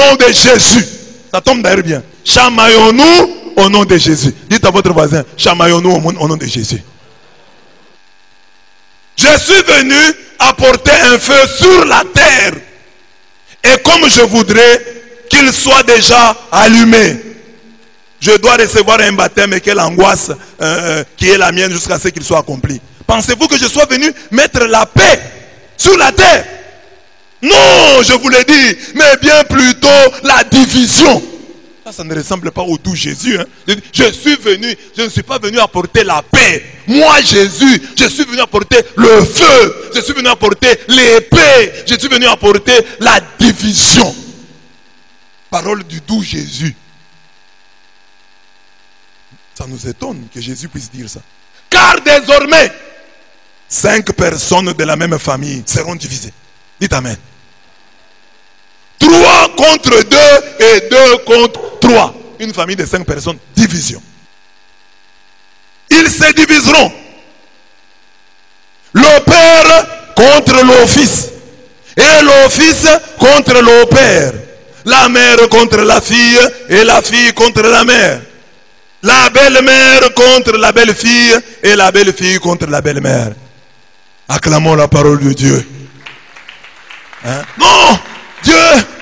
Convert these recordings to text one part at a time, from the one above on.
nom de Jésus. Ça tombe d'ailleurs bien. Chamaillons-nous au nom de Jésus. Dites à votre voisin, chamaillons-nous au nom de Jésus. Je suis venu apporter un feu sur la terre. Et comme je voudrais qu'il soit déjà allumé. Je dois recevoir un baptême et quelle angoisse qui est la mienne jusqu'à ce qu'il soit accompli. Pensez-vous que je sois venu mettre la paix sur la terre? Non, je vous l'ai dit, mais bien plutôt la division. Ça ne ressemble pas au doux Jésus. Hein. Je suis venu, je ne suis pas venu apporter la paix. Moi, Jésus, je suis venu apporter le feu. Je suis venu apporter l'épée. Je suis venu apporter la division. Parole du doux Jésus. Ça nous étonne que Jésus puisse dire ça. Car désormais, 5 personnes de la même famille seront divisées. Dites Amen. 3 contre 2 et 2 contre 3. Une famille de 5 personnes, division. Ils se diviseront. Le père contre le fils. Et le fils contre le père. La mère contre la fille et la fille contre la mère. La belle-mère contre la belle-fille et la belle-fille contre la belle-mère. Acclamons la parole de Dieu. Hein? Non, Dieu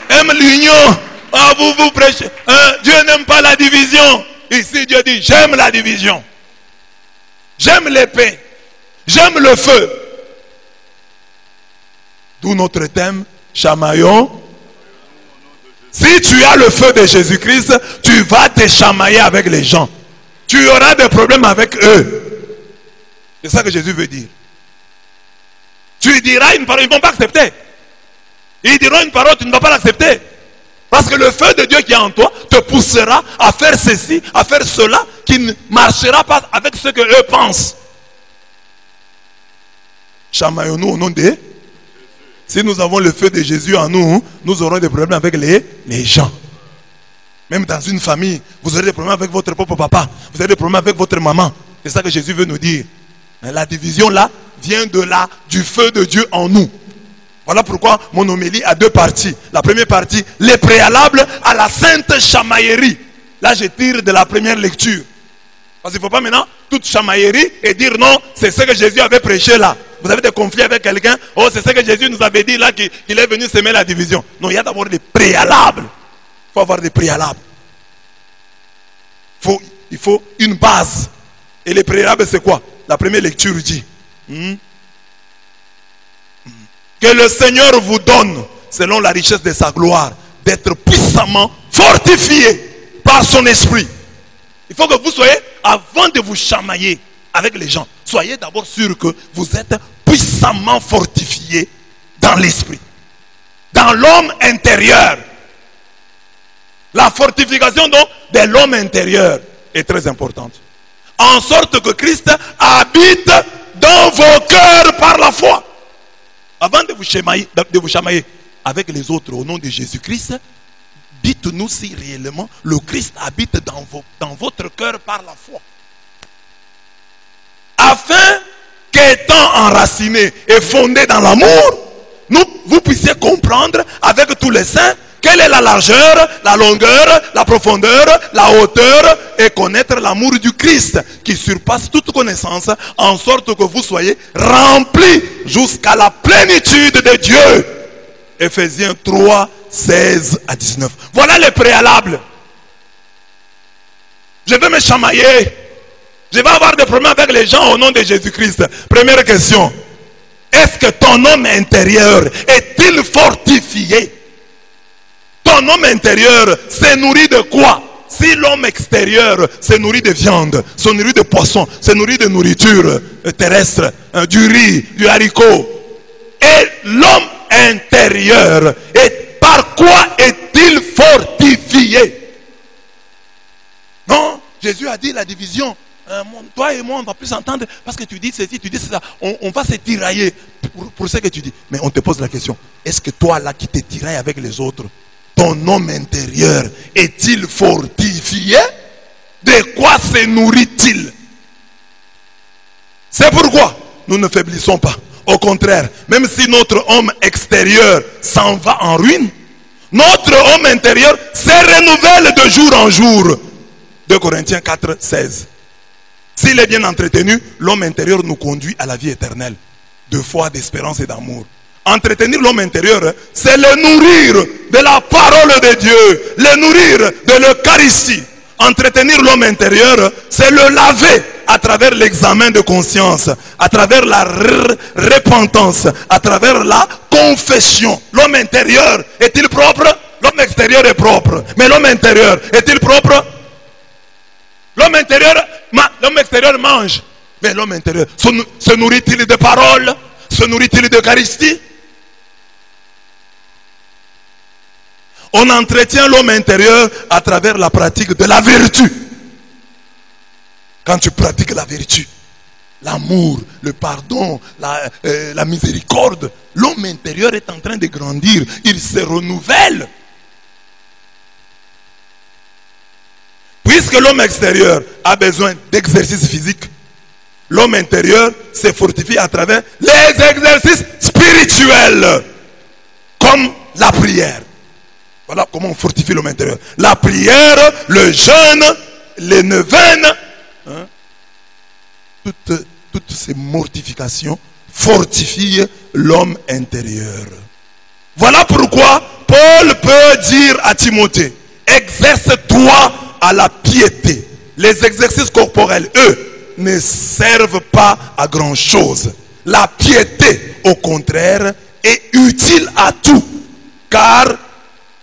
aime l'union. Ah, vous prêchez. Hein? Dieu n'aime pas la division. Ici, Dieu dit, j'aime la division. J'aime l'épée. J'aime le feu. D'où notre thème, chamaillons. Si tu as le feu de Jésus-Christ, tu vas te chamailler avec les gens. Tu auras des problèmes avec eux. C'est ça que Jésus veut dire. Tu diras une parole, ils ne vont pas accepter. Ils diront une parole, tu ne vas pas l'accepter. Parce que le feu de Dieu qui est en toi te poussera à faire ceci, à faire cela, qui ne marchera pas avec ce que eux pensent. Chamaillons-nous au nom de... Si nous avons le feu de Jésus en nous, nous aurons des problèmes avec les gens. Même dans une famille, vous aurez des problèmes avec votre propre papa. Vous aurez des problèmes avec votre maman. C'est ça que Jésus veut nous dire. La division là vient du feu de Dieu en nous. Voilà pourquoi mon homélie a 2 parties. La première partie, les préalables à la sainte chamaillerie. Là, je tire de la première lecture. Parce qu'il ne faut pas maintenant toute chamaillerie et dire non, c'est ce que Jésus avait prêché là. Vous avez des conflits avec quelqu'un, oh c'est ce que Jésus nous avait dit là, qu'il est venu semer la division. Non, il y a d'abord des préalables. Il faut avoir des préalables. Il faut une base. Et les préalables c'est quoi? La première lecture dit que le Seigneur vous donne, selon la richesse de sa gloire, d'être puissamment fortifié par son esprit. Il faut que vous soyez, avant de vous chamailler avec les gens, soyez d'abord sûr que vous êtes puissamment fortifié dans l'esprit, dans l'homme intérieur. La fortification donc de l'homme intérieur est très importante. En sorte que Christ habite dans vos cœurs par la foi. Avant de vous chamailler avec les autres au nom de Jésus-Christ, dites-nous si réellement le Christ habite dans votre cœur par la foi. Afin qu'étant enraciné et fondé dans l'amour, vous puissiez comprendre avec tous les saints quelle est la largeur, la longueur, la profondeur, la hauteur et connaître l'amour du Christ qui surpasse toute connaissance en sorte que vous soyez remplis jusqu'à la plénitude de Dieu. Ephésiens 3, 16 à 19. Voilà les préalables. Je vais me chamailler. Je vais avoir des problèmes avec les gens au nom de Jésus-Christ. Première question. Est-ce que ton homme intérieur est-il fortifié? Ton homme intérieur se nourrit de quoi? Si l'homme extérieur se nourrit de viande, se nourrit de poisson, se nourrit de nourriture terrestre, du riz, du haricot, et l'homme intérieur, et par quoi est-il fortifié? Non, Jésus a dit la division. Toi et moi, on ne va plus s'entendre parce que tu dis ceci, tu dis ça. On va se tirailler pour ce que tu dis. Mais on te pose la question. Est-ce que toi là qui te tirailles avec les autres, ton homme intérieur est-il fortifié? De quoi se nourrit-il? C'est pourquoi nous ne faiblissons pas. Au contraire, même si notre homme extérieur s'en va en ruine, Notre homme intérieur se renouvelle de jour en jour. 2 Corinthiens 4, 16. S'il est bien entretenu, l'homme intérieur nous conduit à la vie éternelle, de foi, d'espérance et d'amour. Entretenir l'homme intérieur, c'est le nourrir de la parole de Dieu, le nourrir de l'Eucharistie. Entretenir l'homme intérieur, c'est le laver à travers l'examen de conscience, à travers la repentance, à travers la confession. L'homme intérieur est-il propre? L'homme extérieur est propre. Mais l'homme intérieur est-il propre? L'homme extérieur mange. Mais l'homme intérieur se nourrit-il de paroles? Se nourrit-il d'Eucharistie? On entretient l'homme intérieur à travers la pratique de la vertu. Quand tu pratiques la vertu, l'amour, le pardon, la miséricorde, l'homme intérieur est en train de grandir. Il se renouvelle. Puisque l'homme extérieur a besoin d'exercices physiques, l'homme intérieur se fortifie à travers les exercices spirituels, comme la prière. Voilà comment on fortifie l'homme intérieur. La prière, le jeûne, les neuvaines, hein, toutes ces mortifications fortifient l'homme intérieur. Voilà pourquoi Paul peut dire à Timothée, exerce-toi à la piété. Les exercices corporels, eux, ne servent pas à grand chose. La piété, au contraire, est utile à tout, car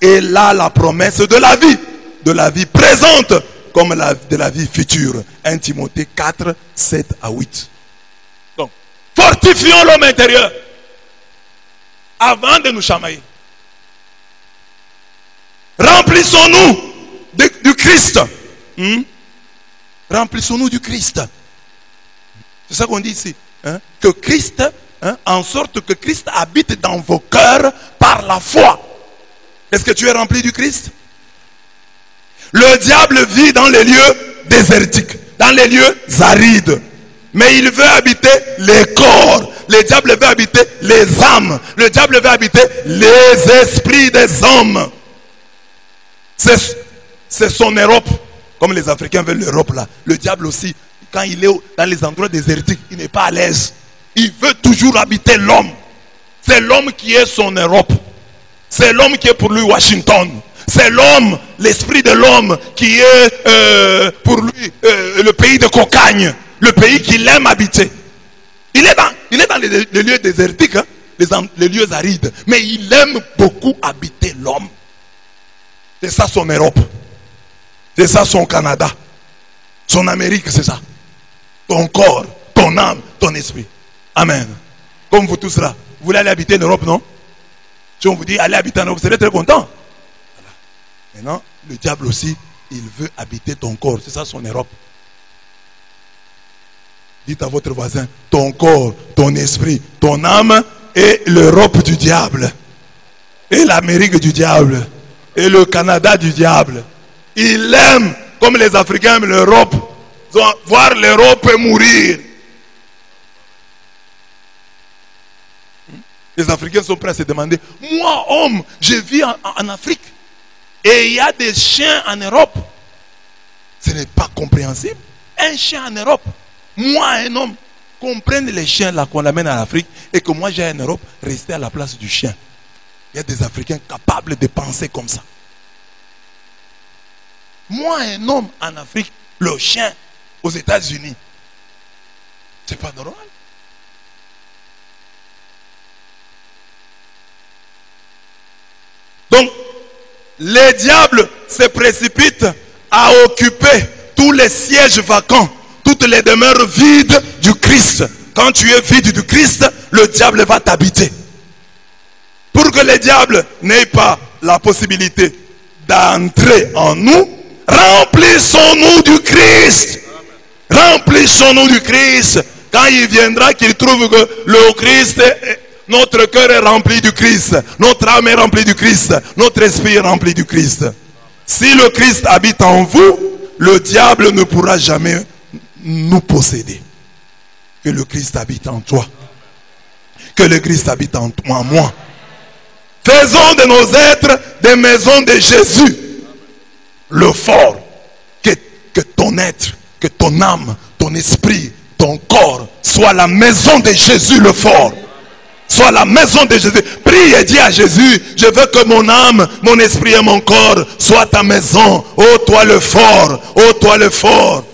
elle a la promesse de la vie présente comme de la vie future. 1 Timothée 4, 7 à 8. Donc, fortifions l'homme intérieur avant de nous chamailler. Remplissons-nous du Christ. Remplissons-nous du Christ. C'est ça qu'on dit ici. Hein? Que Christ, en sorte que Christ habite dans vos cœurs par la foi. Est-ce que tu es rempli du Christ? Le diable vit dans les lieux désertiques, dans les lieux arides. Mais il veut habiter les corps. Le diable veut habiter les âmes. Le diable veut habiter les esprits des hommes. C'est son Europe. Comme les Africains veulent l'Europe là. Le diable aussi, quand il est dans les endroits désertiques, il n'est pas à l'aise. Il veut toujours habiter l'homme. C'est l'homme qui est son Europe. C'est l'homme qui est pour lui Washington. C'est l'homme, l'esprit de l'homme qui est pour lui le pays de cocagne. Le pays qu'il aime habiter. Il est dans les lieux désertiques, hein, les lieux arides. Mais il aime beaucoup habiter l'homme. C'est ça son Europe. C'est ça son Canada. Son Amérique, c'est ça. Ton corps, ton âme, ton esprit. Amen. Comme vous tous là. Vous voulez aller habiter en Europe, non? Si on vous dit allez habiter en Europe, vous serez très content. Voilà. Maintenant, le diable aussi, il veut habiter ton corps. C'est ça son Europe. Dites à votre voisin, ton corps, ton esprit, ton âme est l'Europe du diable. Et l'Amérique du diable. Et le Canada du diable. Il aime, comme les Africains aiment l'Europe, voir l'Europe mourir. Les Africains sont prêts à se demander, moi homme, je vis en Afrique. Et il y a des chiens en Europe. Ce n'est pas compréhensible. Un chien en Europe. Moi, un homme, qu'on prenne les chiens là, qu'on l'amène en Afrique, et que moi j'ai en Europe, rester à la place du chien. Il y a des Africains capables de penser comme ça. Moi, un homme en Afrique, le chien aux États-Unis. C'est pas normal. Donc, les diables se précipitent à occuper tous les sièges vacants, toutes les demeures vides du Christ. Quand tu es vide du Christ, le diable va t'habiter. Pour que les diables n'aient pas la possibilité d'entrer en nous, remplissons-nous du Christ. Remplissons-nous du Christ. Quand il viendra, qu'il trouve que le Christ, notre cœur est rempli du Christ. Notre âme est remplie du Christ. Notre esprit est rempli du Christ. Si le Christ habite en vous, le diable ne pourra jamais nous posséder. Que le Christ habite en toi. Que le Christ habite en moi. Faisons de nos êtres des maisons de Jésus. Le fort. Que ton être, que ton âme, ton esprit, ton corps soit la maison de Jésus le fort. Soit la maison de Jésus. Prie et dis à Jésus, je veux que mon âme, mon esprit et mon corps soient ta maison. Oh toi le fort, oh toi le fort.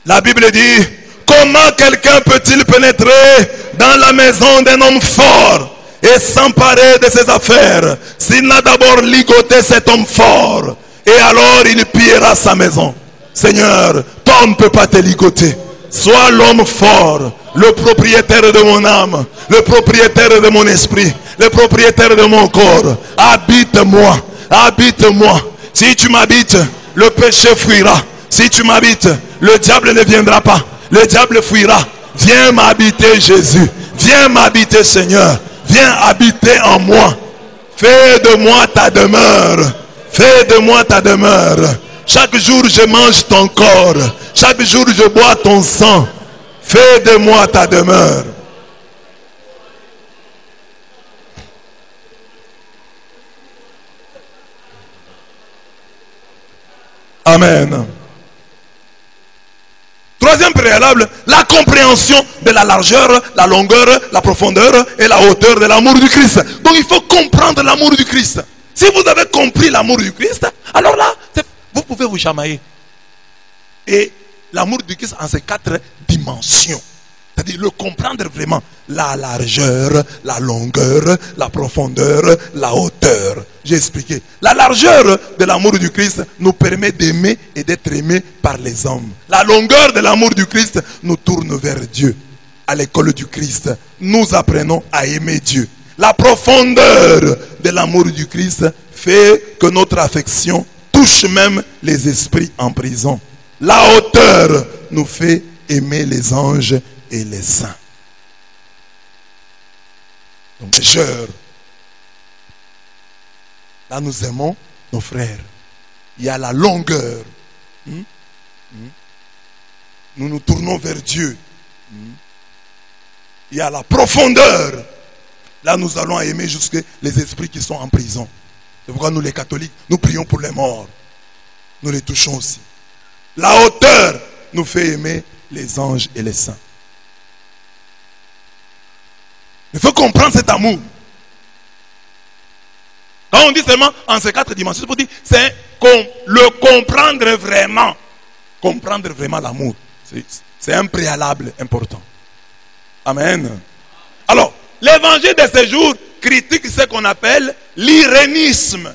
La Bible dit, comment quelqu'un peut-il pénétrer dans la maison d'un homme fort et s'emparer de ses affaires s'il n'a d'abord ligoté cet homme fort, et alors il pillera sa maison. Seigneur, toi on ne peut pas te ligoter. Sois l'homme fort, le propriétaire de mon âme, le propriétaire de mon esprit, le propriétaire de mon corps. Habite-moi, habite-moi. Si tu m'habites, le péché fuira. Si tu m'habites, le diable ne viendra pas. Le diable fuira. Viens m'habiter, Jésus. Viens m'habiter, Seigneur. Viens habiter en moi. Fais de moi ta demeure. Fais de moi ta demeure. Chaque jour je mange ton corps. Chaque jour je bois ton sang. Fais de moi ta demeure. Amen. Troisième préalable, la compréhension de la largeur, la longueur, la profondeur et la hauteur de l'amour du Christ. Donc il faut comprendre l'amour du Christ. Si vous avez compris l'amour du Christ, alors là, vous pouvez vous chamailler. Et l'amour du Christ en ces 4 dimensions. C'est-à-dire le comprendre vraiment. La largeur, la longueur, la profondeur, la hauteur. J'ai expliqué. La largeur de l'amour du Christ nous permet d'aimer et d'être aimé par les hommes. La longueur de l'amour du Christ nous tourne vers Dieu. À l'école du Christ, nous apprenons à aimer Dieu. La profondeur de l'amour du Christ fait que notre affection touche même les esprits en prison. La hauteur nous fait aimer les anges et les saints. Donc, frères, là nous aimons nos frères. Il y a la longueur. Nous nous tournons vers Dieu. Il y a la profondeur. Là nous allons aimer jusque les esprits qui sont en prison. C'est pourquoi nous les catholiques, nous prions pour les morts. Nous les touchons aussi. La hauteur nous fait aimer les anges et les saints. Il faut comprendre cet amour. Quand on dit seulement en ces 4 dimensions, c'est le comprendre vraiment. Comprendre vraiment l'amour. C'est un préalable important. Amen. Alors, l'évangile de ces jours critique ce qu'on appelle l'irénisme.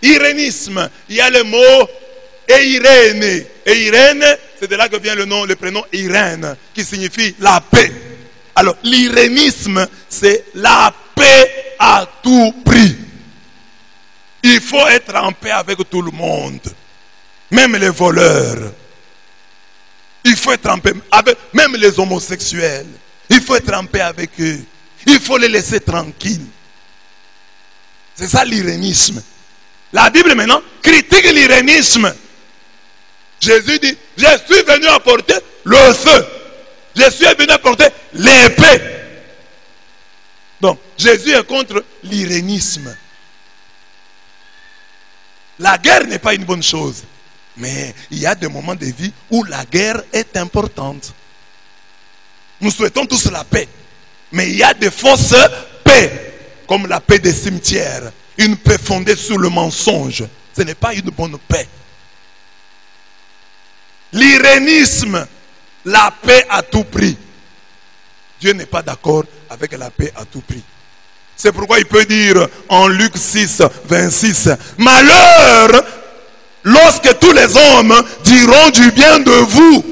Irénisme. Il y a le mot Eirene. Eirene, c'est de là que vient le prénom Irène, qui signifie la paix. Alors, l'irénisme, c'est la paix à tout prix. Il faut être en paix avec tout le monde. Même les voleurs. Il faut être en paix avec même les homosexuels. Il faut être en paix avec eux. Il faut les laisser tranquilles. C'est ça l'irénisme. La Bible maintenant critique l'irénisme. Jésus dit, je suis venu apporter le feu. Je suis venu apporter l'épée. Donc, Jésus est contre l'irénisme. La guerre n'est pas une bonne chose. Mais il y a des moments de vie où la guerre est importante. Nous souhaitons tous la paix. Mais il y a des fausses paix. Comme la paix des cimetières. Une paix fondée sur le mensonge. Ce n'est pas une bonne paix. L'irénisme, la paix à tout prix. Dieu n'est pas d'accord avec la paix à tout prix. C'est pourquoi il peut dire en Luc 6, 26, malheur lorsque tous les hommes diront du bien de vous.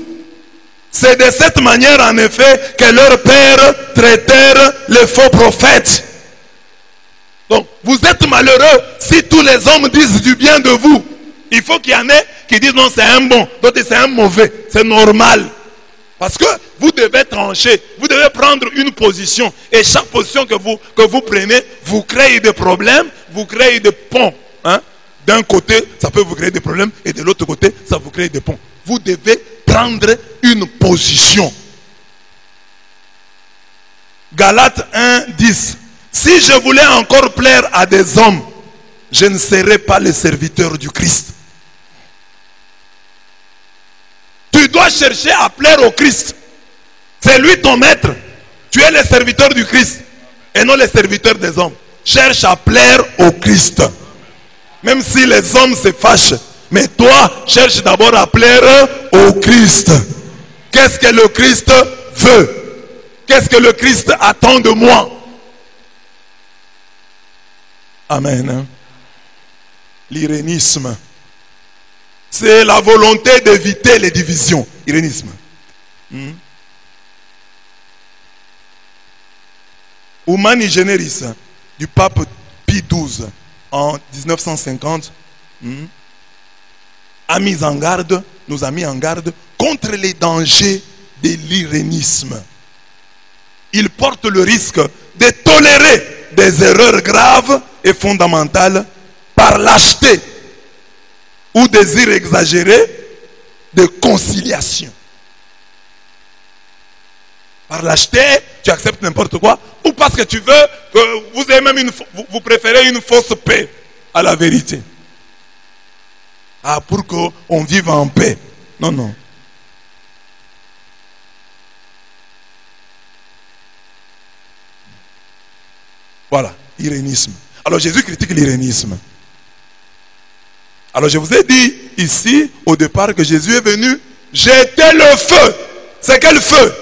C'est de cette manière en effet que leurs pères traitèrent les faux prophètes. Donc vous êtes malheureux si tous les hommes disent du bien de vous. Il faut qu'il y en ait qui disent non c'est un bon, d'autres c'est un mauvais. C'est normal. Parce que vous devez trancher, vous devez prendre une position. Et chaque position que vous prenez, vous créez des problèmes, vous créez des ponts. Hein? D'un côté, ça peut vous créer des problèmes, et de l'autre côté, ça vous crée des ponts. Vous devez prendre une position. Galates 1, 10. Si je voulais encore plaire à des hommes, je ne serais pas le serviteur du Christ. Tu dois chercher à plaire au Christ. C'est lui ton maître. Tu es le serviteur du Christ et non le serviteur des hommes. Cherche à plaire au Christ. Même si les hommes se fâchent. Mais toi, cherche d'abord à plaire au Christ. Qu'est-ce que le Christ veut? Qu'est-ce que le Christ attend de moi? Amen. L'irénisme, c'est la volonté d'éviter les divisions. Irénisme. Humani Generis du pape Pie XII en 1950 a mis en garde, nous a mis en garde contre les dangers de l'irénisme. Il porte le risque de tolérer des erreurs graves et fondamentales par lâcheté ou désir exagéré de conciliation. Par lâcheté, tu acceptes n'importe quoi, ou parce que tu veux que vous avez même vous préférez une fausse paix à la vérité. Ah, pour qu'on vive en paix. Non, non. Voilà, irénisme. Alors Jésus critique l'irénisme. Alors je vous ai dit ici, au départ, que Jésus est venu jeter le feu. C'est quel feu?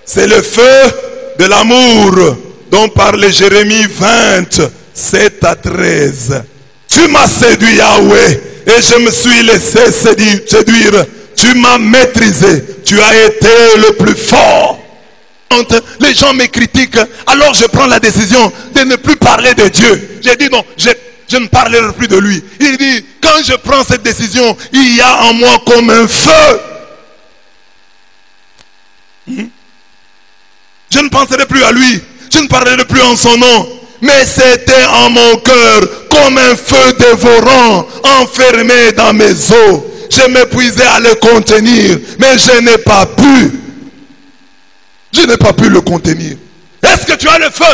C'est le feu de l'amour dont parle Jérémie 20, 7 à 13. Tu m'as séduit, Yahweh, et je me suis laissé séduire. Tu m'as maîtrisé. Tu as été le plus fort. Quand les gens me critiquent, alors je prends la décision de ne plus parler de Dieu. J'ai dit non, je ne parlerai plus de lui. Il dit, quand je prends cette décision, il y a en moi comme un feu. Je ne penserai plus à lui. Je ne parlerai plus en son nom. Mais c'était en mon cœur comme un feu dévorant, enfermé dans mes os. Je m'épuisais à le contenir, mais je n'ai pas pu. Je n'ai pas pu le contenir. Est-ce que tu as le feu?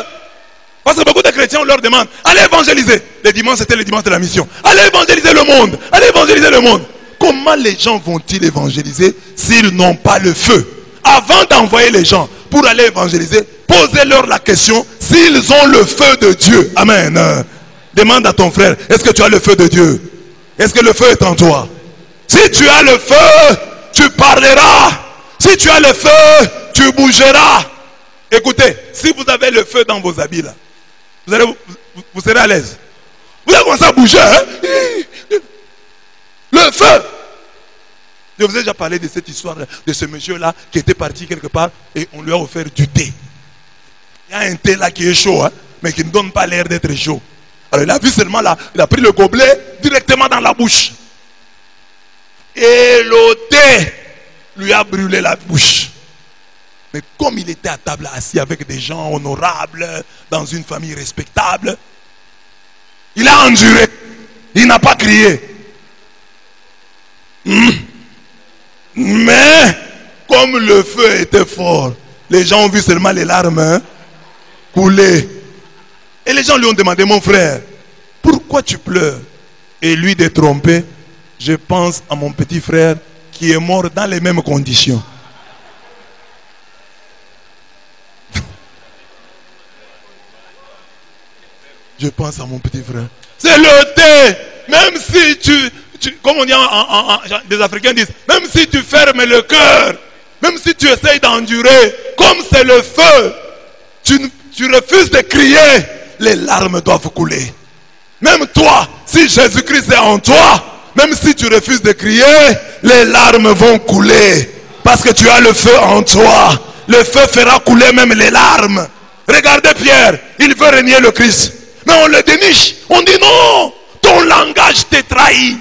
Parce que beaucoup de chrétiens, on leur demande, allez évangéliser. Les dimanches, c'était le dimanche de la mission. Allez évangéliser le monde. Allez évangéliser le monde. Comment les gens vont-ils évangéliser s'ils n'ont pas le feu? Avant d'envoyer les gens pour aller évangéliser, posez-leur la question s'ils ont le feu de Dieu. Amen. Demande à ton frère, est-ce que tu as le feu de Dieu? Est-ce que le feu est en toi? Si tu as le feu, tu parleras. Si tu as le feu, tu bougeras. Écoutez, si vous avez le feu dans vos habits là, vous serez à l'aise. Vous allez commencer à bouger. Hein? Le feu. Je vous ai déjà parlé de cette histoire de ce monsieur là qui était parti quelque part et on lui a offert du thé. Il y a un thé là qui est chaud, hein, mais qui ne donne pas l'air d'être chaud. Alors il a vu seulement là, il a pris le gobelet directement dans la bouche. Et le thé lui a brûlé la bouche. Mais comme il était à table assis avec des gens honorables, dans une famille respectable, il a enduré. Il n'a pas crié. Mais comme le feu était fort, les gens ont vu seulement les larmes couler. Et les gens lui ont demandé, mon frère, pourquoi tu pleures? Et lui détrompé, je pense à mon petit frère qui est mort dans les mêmes conditions. Je pense à mon petit frère. C'est le thé. Même si comme on dit des Africains disent, même si tu fermes le cœur, même si tu essayes d'endurer, comme c'est le feu, tu refuses de crier, les larmes doivent couler. Même toi, si Jésus-Christ est en toi, même si tu refuses de crier, les larmes vont couler. Parce que tu as le feu en toi. Le feu fera couler même les larmes. Regardez Pierre, il veut renier le Christ. Mais on le déniche. On dit non, ton langage te trahit.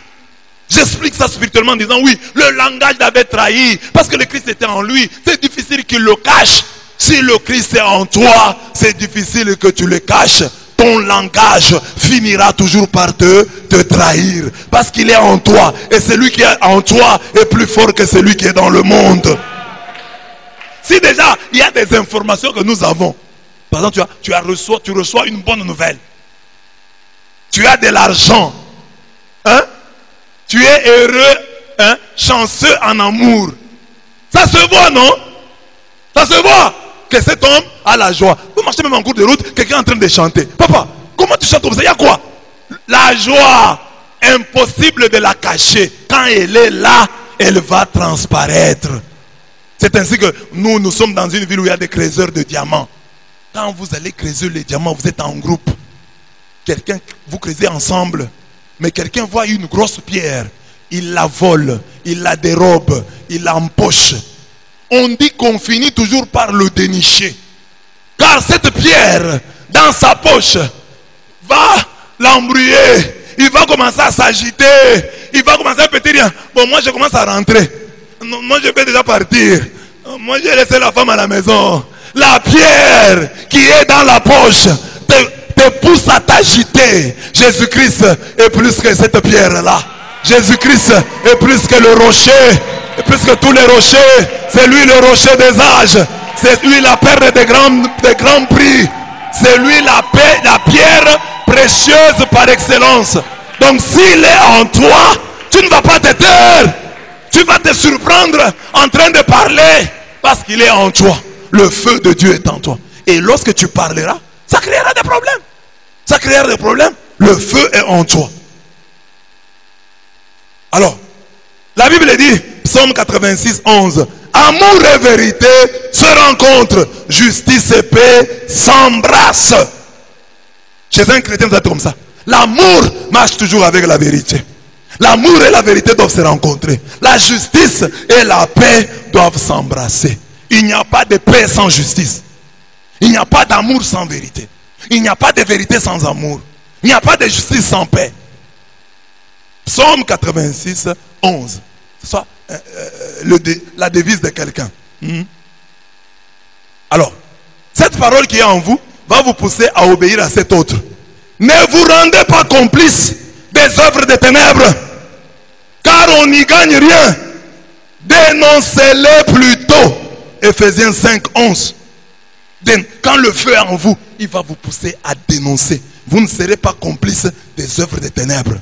J'explique ça spirituellement en disant oui, le langage l'avait trahi. Parce que le Christ était en lui. C'est difficile qu'il le cache. Si le Christ est en toi, c'est difficile que tu le caches. Ton langage finira toujours par te trahir. Parce qu'il est en toi. Et celui qui est en toi est plus fort que celui qui est dans le monde. Si déjà il y a des informations que nous avons Par exemple, tu reçois une bonne nouvelle. Tu as de l'argent. Hein? Tu es heureux, hein? Chanceux en amour. Ça se voit, non? Ça se voit que cet homme a la joie. Vous marchez même en cours de route, quelqu'un est en train de chanter. Papa, comment tu chantes comme ça? Il y a quoi? La joie, impossible de la cacher. Quand elle est là, elle va transparaître. C'est ainsi que nous sommes dans une ville où il y a des creuseurs de diamants. Quand vous allez creuser les diamants, vous êtes en groupe. Quelqu'un, vous creusez ensemble. Mais quelqu'un voit une grosse pierre. Il la vole, il la dérobe, il l'empoche. On dit qu'on finit toujours par le dénicher. Car cette pierre, dans sa poche, va l'embrouiller. Il va commencer à s'agiter. Il va commencer à péter. Bon, moi je commence à rentrer. Moi je vais déjà partir. Moi j'ai laissé la femme à la maison. La pierre qui est dans la poche te pousse à t'agiter. Jésus-Christ est plus que cette pierre-là. Jésus-Christ est plus que le rocher. Et plus que tous les rochers. C'est lui le rocher des âges. C'est lui la perle des grands prix. C'est lui la pierre précieuse par excellence. Donc s'il est en toi, tu ne vas pas te taire. Tu vas te surprendre en train de parler. Parce qu'il est en toi. Le feu de Dieu est en toi. Et lorsque tu parleras, ça créera des problèmes. Ça créera des problèmes. Le feu est en toi. Alors, la Bible dit, Psaume 86, 11. Amour et vérité se rencontrent. Justice et paix s'embrassent. Chez un chrétien, ça va être comme ça. L'amour marche toujours avec la vérité. L'amour et la vérité doivent se rencontrer. La justice et la paix doivent s'embrasser. Il n'y a pas de paix sans justice. Il n'y a pas d'amour sans vérité. Il n'y a pas de vérité sans amour. Il n'y a pas de justice sans paix. Psaume 86, 11. C'est ça la devise de quelqu'un. Alors, cette parole qui est en vous va vous pousser à obéir à cette autre. Ne vous rendez pas complice des œuvres des ténèbres, car on n'y gagne rien. Dénoncez-les plutôt. Ephésiens 5, 11. Quand le feu est en vous, il va vous pousser à dénoncer. Vous ne serez pas complice des œuvres des ténèbres.